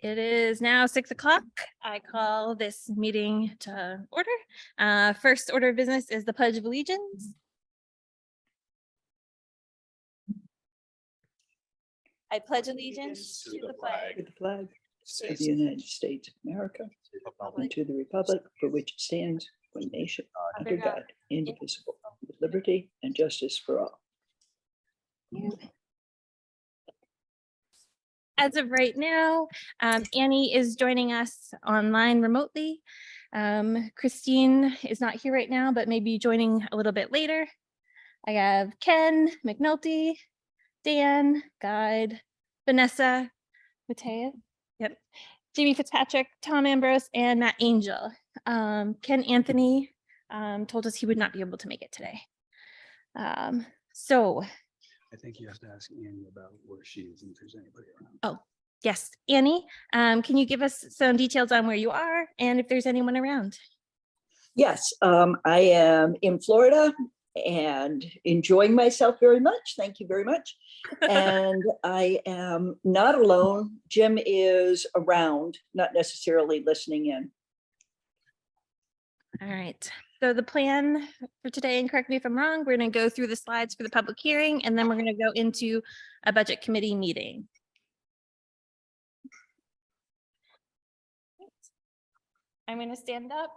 It is now 6 o'clock. I call this meeting to order. First order of business is the Pledge of Allegiance. I pledge allegiance to the flag With the flag of the United States of America and to the republic for which it stands, one nation, under God, indivisible, with liberty and justice for all. As of right now, Annie is joining us online remotely. Christine is not here right now, but may be joining a little bit later. I have Ken, McNulty, Dan, Guide, Vanessa, Matea, yep, Jamie Fitzpatrick, Tom Ambrose, and Matt Angel. Ken Anthony told us he would not be able to make it today. So I think you have to ask Annie about where she is and if there's anybody around. Oh, yes, Annie, can you give us some details on where you are and if there's anyone around? Yes, I am in Florida and enjoying myself very much. Thank you very much. And I am not alone. Jim is around, not necessarily listening in. All right. So the plan for today, and correct me if I'm wrong, we're going to go through the slides for the public hearing, and then we're going to go into a budget committee meeting. I'm going to stand up.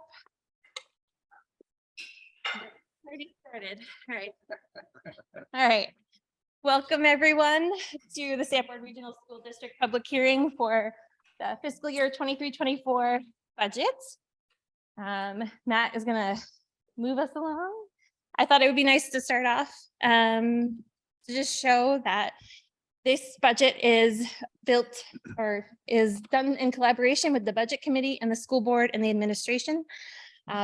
Already started. All right. All right. Welcome everyone to the Sanborn Regional School District public hearing for the fiscal year 23-24 budget. Matt is going to move us along. I thought it would be nice to start off to just show that this budget is built or is done in collaboration with the budget committee and the school board and the administration.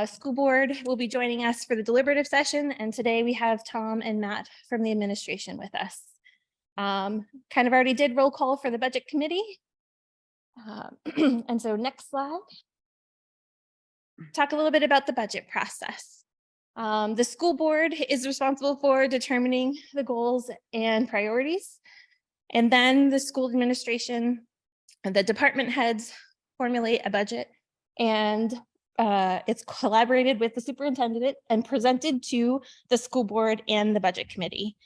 School board will be joining us for the deliberative session, and today we have Tom and Matt from the administration with us. Kind of already did roll call for the budget committee. And so next slide. Talk a little bit about the budget process. The school board is responsible for determining the goals and priorities. And then the school administration and the department heads formulate a budget, and it's collaborated with the superintendent and presented to the school board and the budget committee.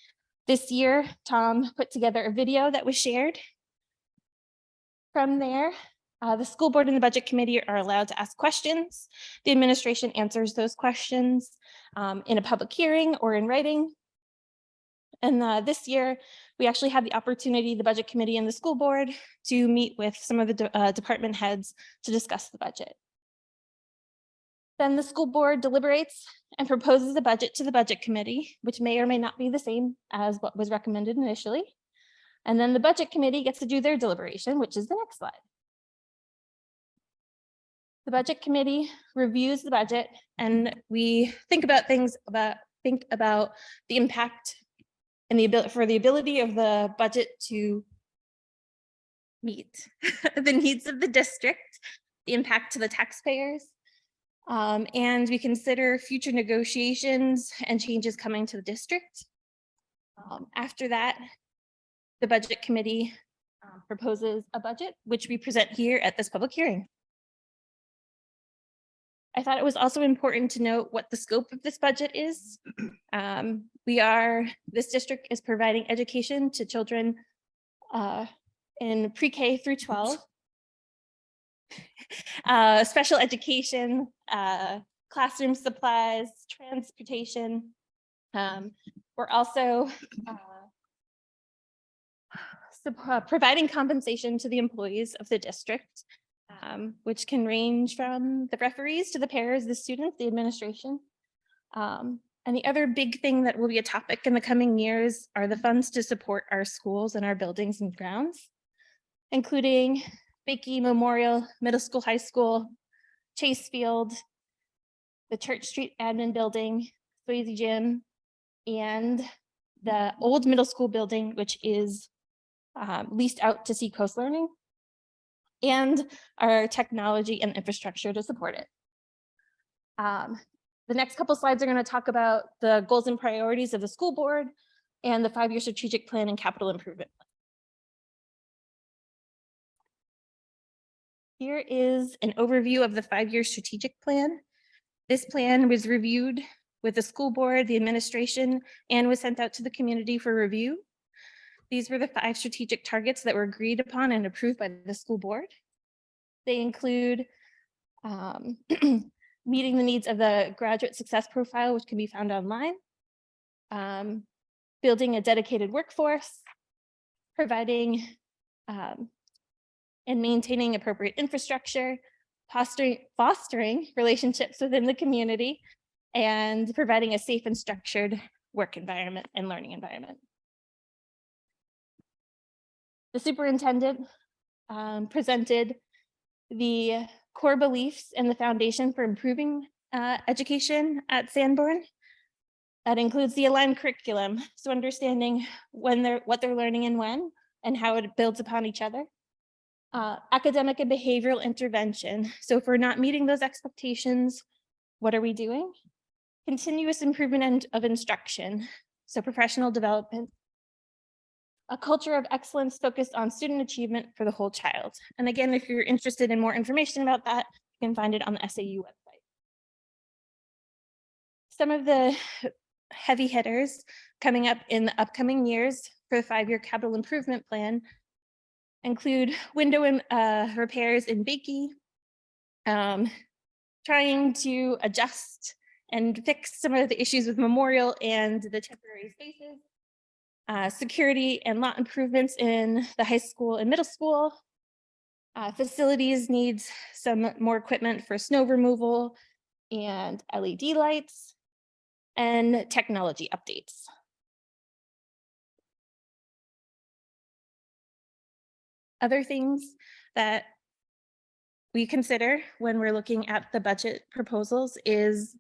This year, Tom put together a video that was shared. From there, the school board and the budget committee are allowed to ask questions. The administration answers those questions in a public hearing or in writing. And this year, we actually had the opportunity, the budget committee and the school board, to meet with some of the department heads to discuss the budget. Then the school board deliberates and proposes a budget to the budget committee, which may or may not be the same as what was recommended initially. And then the budget committee gets to do their deliberation, which is the next slide. The budget committee reviews the budget, and we think about the impact and the ability of the budget to meet the needs of the district, the impact to the taxpayers, and we consider future negotiations and changes coming to the district. After that, the budget committee proposes a budget, which we present here at this public hearing. I thought it was also important to note what the scope of this budget is. This district is providing education to children in pre-K through 12, special education, classroom supplies, transportation. We're also providing compensation to the employees of the district, which can range from the referees to the paras, the students, the administration. And the other big thing that will be a topic in the coming years are the funds to support our schools and our buildings and grounds, including Bakey Memorial Middle School, High School, Chase Field, the Church Street Admin Building, Swayze Gym, and the old middle school building, which is leased out to Seacoast Learning, and our technology and infrastructure to support it. The next couple slides are going to talk about the goals and priorities of the school board and the 5-year strategic plan and capital improvement plan. Here is an overview of the 5-year strategic plan. This plan was reviewed with the school board, the administration, and was sent out to the community for review. These were the 5 strategic targets that were agreed upon and approved by the school board. They include meeting the needs of the graduate success profile, which can be found online, building a dedicated workforce, providing and maintaining appropriate infrastructure, fostering relationships within the community, and providing a safe and structured work environment and learning environment. The superintendent presented the core beliefs and the foundation for improving education at Sanborn. That includes the aligned curriculum, so understanding what they're learning and when, and how it builds upon each other. Academic and behavioral intervention. So if we're not meeting those expectations, what are we doing? Continuous improvement of instruction, so professional development. A culture of excellence focused on student achievement for the whole child. And again, if you're interested in more information about that, you can find it on the SAU website. Some of the heavy hitters coming up in the upcoming years for the 5-year capital improvement plan include window repairs in Bakey, trying to adjust and fix some of the issues with Memorial and the temporary spaces, security and lot improvements in the high school and middle school. Facilities needs some more equipment for snow removal and LED lights, and technology updates. Other things that we consider when we're looking at the budget proposals is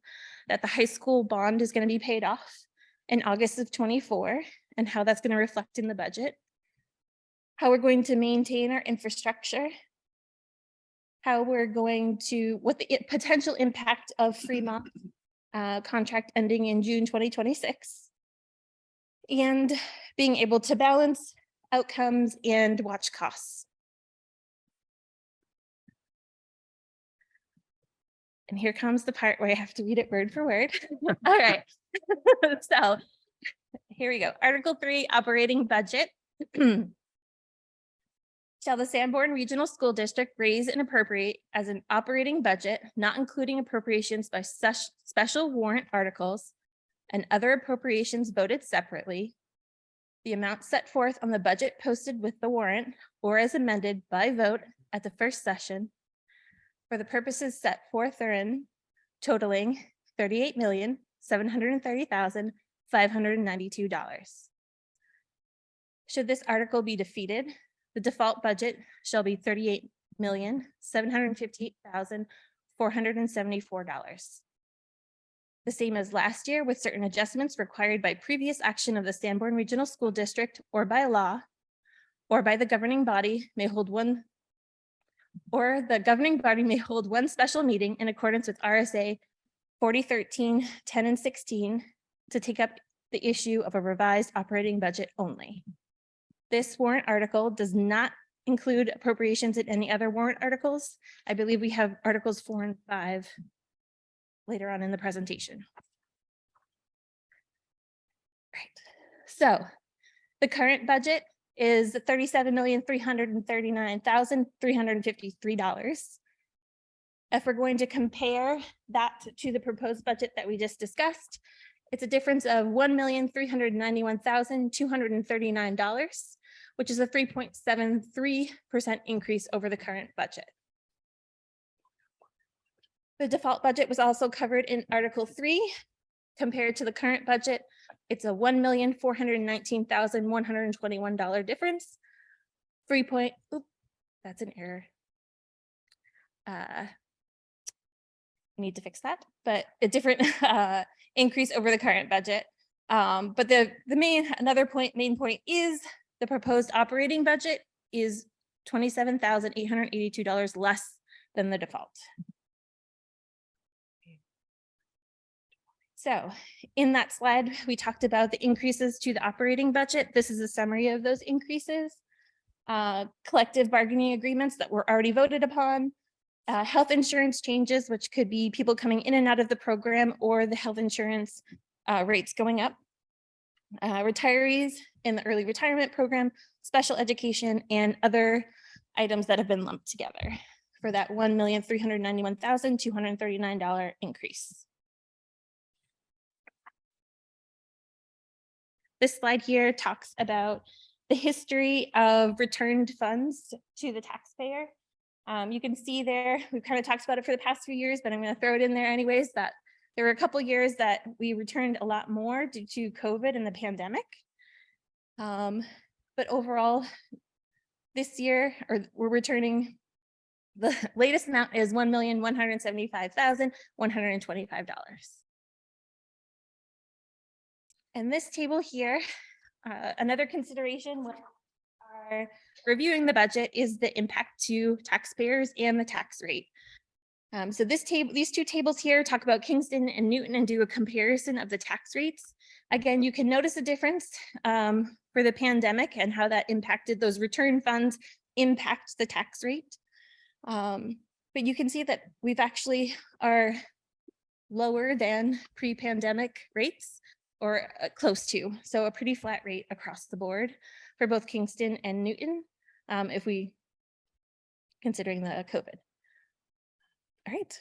that the high school bond is going to be paid off in August of 24, and how that's going to reflect in the budget, how we're going to maintain our infrastructure, how we're going to, what the potential impact of Fremont contract ending in June 2026, and being able to balance outcomes and watch costs. And here comes the part where I have to read it word for word. All right, so here we go. Article 3, operating budget. Shall the Sanborn Regional School District raise and appropriate as an operating budget, not including appropriations by such special warrant articles and other appropriations voted separately, the amount set forth on the budget posted with the warrant or as amended by vote at the first session for the purposes set forth therein, totaling $38,730,592. Should this article be defeated, the default budget shall be $38,758,474. The same as last year, with certain adjustments required by previous action of the Sanborn Regional School District or by law, or by the governing body may hold one, or the governing body may hold one special meeting in accordance with RSA 4013, 10 and 16 to take up the issue of a revised operating budget only. This warrant article does not include appropriations in any other warrant articles. I believe we have articles 4 and 5 later on in the presentation. Right. So the current budget is $37,339,353. If we're going to compare that to the proposed budget that we just discussed, it's a difference of $1,391,239, which is a 3.73% increase over the current budget. The default budget was also covered in Article 3. Compared to the current budget, it's a $1,419,121 difference. That's an error. Need to fix that, but a different increase over the current budget. But the main point is the proposed operating budget is $27,882 less than the default. So in that slide, we talked about the increases to the operating budget. This is a summary of those increases. collective bargaining agreements that were already voted upon, health insurance changes, which could be people coming in and out of the program or the health insurance rates going up, retirees in the early retirement program, special education, and other items that have been lumped together for that $1,391,239 increase. This slide here talks about the history of returned funds to the taxpayer. You can see there, we've kind of talked about it for the past few years, but I'm going to throw it in there anyways, that there were a couple years that we returned a lot more due to COVID and the pandemic. But overall, this year, we're returning, the latest amount is $1,175,125. And this table here, another consideration when are reviewing the budget is the impact to taxpayers and the tax rate. So these two tables here talk about Kingston and Newton and do a comparison of the tax rates. Again, you can notice a difference for the pandemic and how that impacted those return funds impact the tax rate. But you can see that we've actually are lower than pre-pandemic rates or close to. So a pretty flat rate across the board for both Kingston and Newton, if we considering the COVID. All right.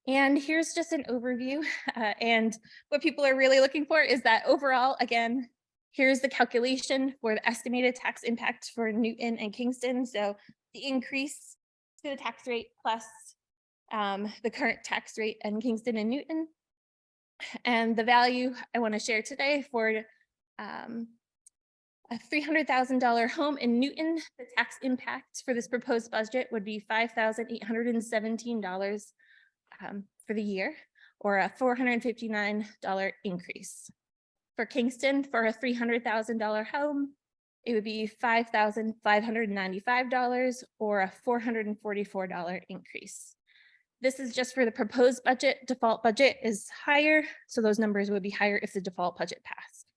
And here's just an overview. And what people are really looking for is that overall, again, here's the calculation for the estimated tax impact for Newton and Kingston. So the increase to the tax rate plus the current tax rate in Kingston and Newton. And the value I want to share today for a $300,000 home in Newton, the tax impact for this proposed budget would be $5,817 for the year, or a $459 increase. For Kingston, for a $300,000 home, it would be $5,595 or a $444 increase. This is just for the proposed budget. Default budget is higher, so those numbers would be higher if the default budget passed.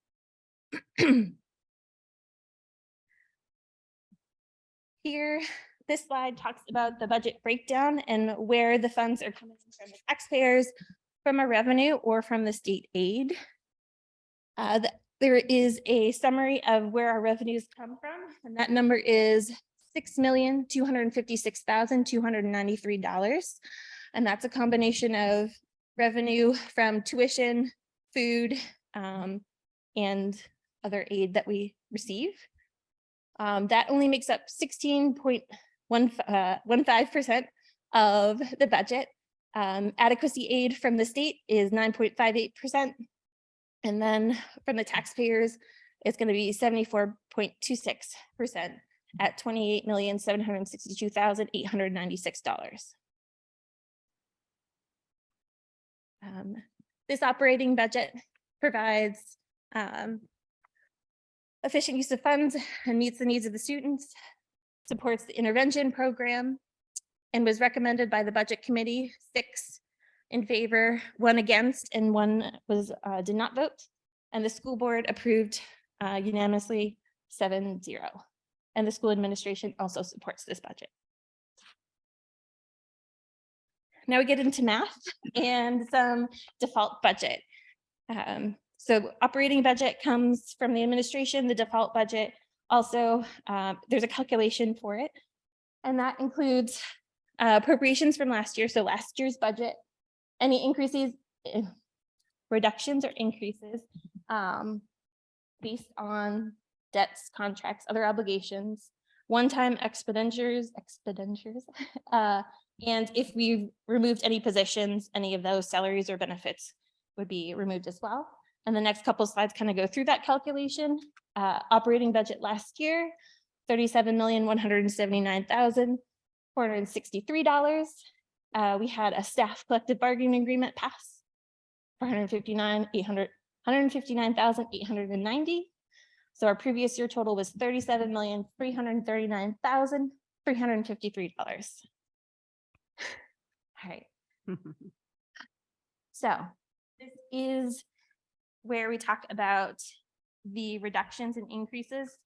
Here, this slide talks about the budget breakdown and where the funds are coming from the taxpayers, from a revenue or from the state aid. There is a summary of where our revenues come from, and that number is $6,256,293. And that's a combination of revenue from tuition, food, and other aid that we receive. That only makes up 16.15% of the budget. Adequacy aid from the state is 9.58%. And then from the taxpayers, it's going to be 74.26% at $28,762,896. This operating budget provides efficient use of funds and meets the needs of the students, supports the intervention program, and was recommended by the budget committee, 6 in favor, 1 against, and 1 was did not vote. And the school board approved unanimously 7-0. And the school administration also supports this budget. Now we get into math and some default budget. So operating budget comes from the administration, the default budget. Also, there's a calculation for it. And that includes appropriations from last year. So last year's budget, any increases, reductions or increases based on debts, contracts, other obligations, one-time expenditures, and if we removed any positions, any of those salaries or benefits would be removed as well. And the next couple of slides kind of go through that calculation. Operating budget last year, $37,179,463. We had a staff collective bargaining agreement pass for $159,890. So our previous year total was $37,339,353. All right. So this is where we talk about the reductions and increases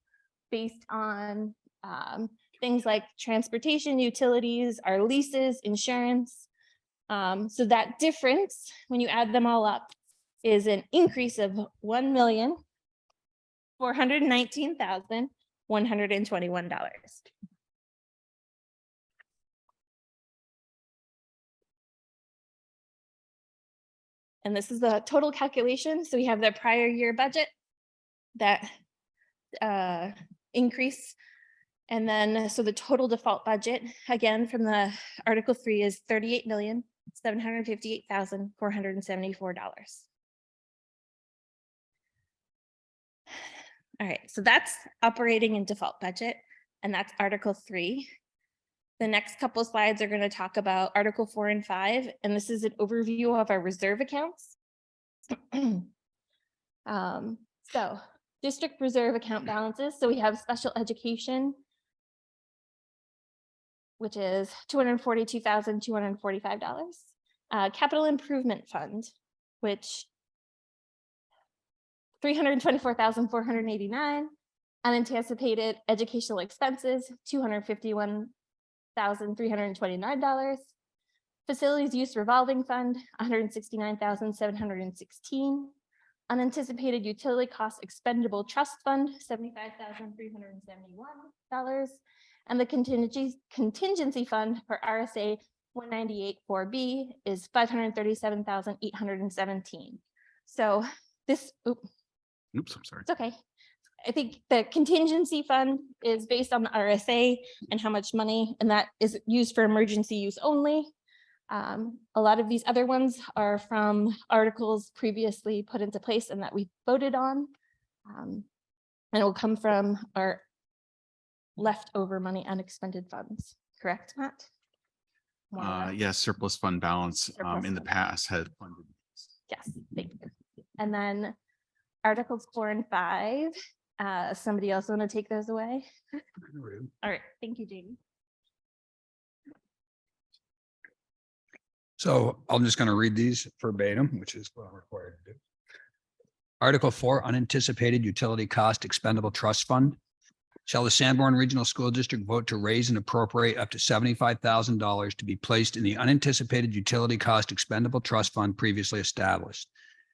based on things like transportation, utilities, our leases, insurance. So that difference, when you add them all up, is an increase of $1,419,121. And this is the total calculation. So we have the prior year budget, that increase. And then, so the total default budget, again, from the Article 3 is $38,758,474. All right, so that's operating and default budget, and that's Article 3. The next couple of slides are going to talk about Article 4 and 5, and this is an overview of our reserve accounts. So district reserve account balances. So we have special education, which is $242,245. Capital improvement fund, which $324,489. Unanticipated educational expenses, $251,329. Facilities use revolving fund, $169,716. Unanticipated utility cost expendable trust fund, $75,371. And the contingency fund for RSA 198-4B is $537,817. So this, Oops, I'm sorry. it's okay. I think the contingency fund is based on the RSA and how much money, and that is used for emergency use only. A lot of these other ones are from articles previously put into place and that we voted on. And it will come from our leftover money unexpended funds, correct, Matt? Yes, surplus fund balance Surplus in the fund. past had funded. Yes, thank you. And then Articles 4 and 5. Somebody else want to take those away? All right, thank you, Jamie. So I'm just going to read these verbatim, which is what I'm required to do. Article 4, unanticipated utility cost expendable trust fund. Shall the Sanborn Regional School District vote to raise and appropriate up to $75,000 to be placed in the unanticipated utility cost expendable trust fund previously established?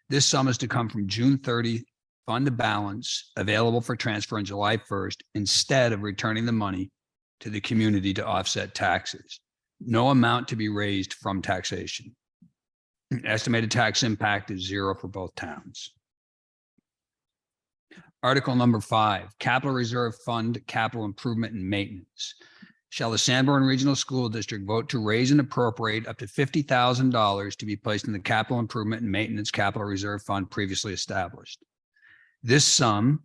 This sum is to come from June 30 fund balance available for transfer on July 1st instead of returning the money to the community to offset taxes. No amount to be raised from taxation. Estimated tax impact is 0 for both towns. Article number 5, Capital Reserve Fund, Capital Improvement and Maintenance. Shall the Sanborn Regional School District vote to raise and appropriate up to $50,000 to be placed in the Capital Improvement and Maintenance Capital Reserve Fund previously established? This sum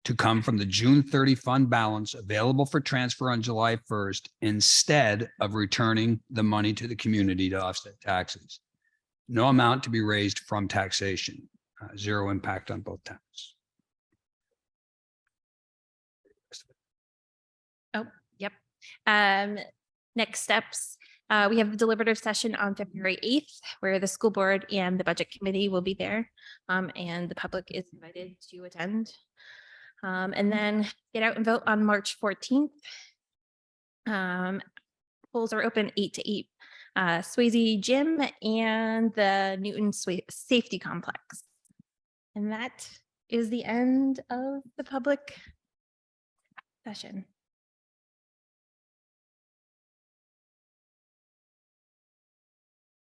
to come from the June 30 fund balance available for transfer on July 1st instead of returning the money to the community to offset taxes. No amount to be raised from taxation. 0 impact on both towns. Oh, yep. Next steps. We have the deliberative session on February 8th, where the school board and the budget committee will be there, and the public is invited to attend. And then get out and vote on March 14th. Polls are open 8 to 8. Swayze Gym and the Newton Safety Complex. And that is the end of the public session.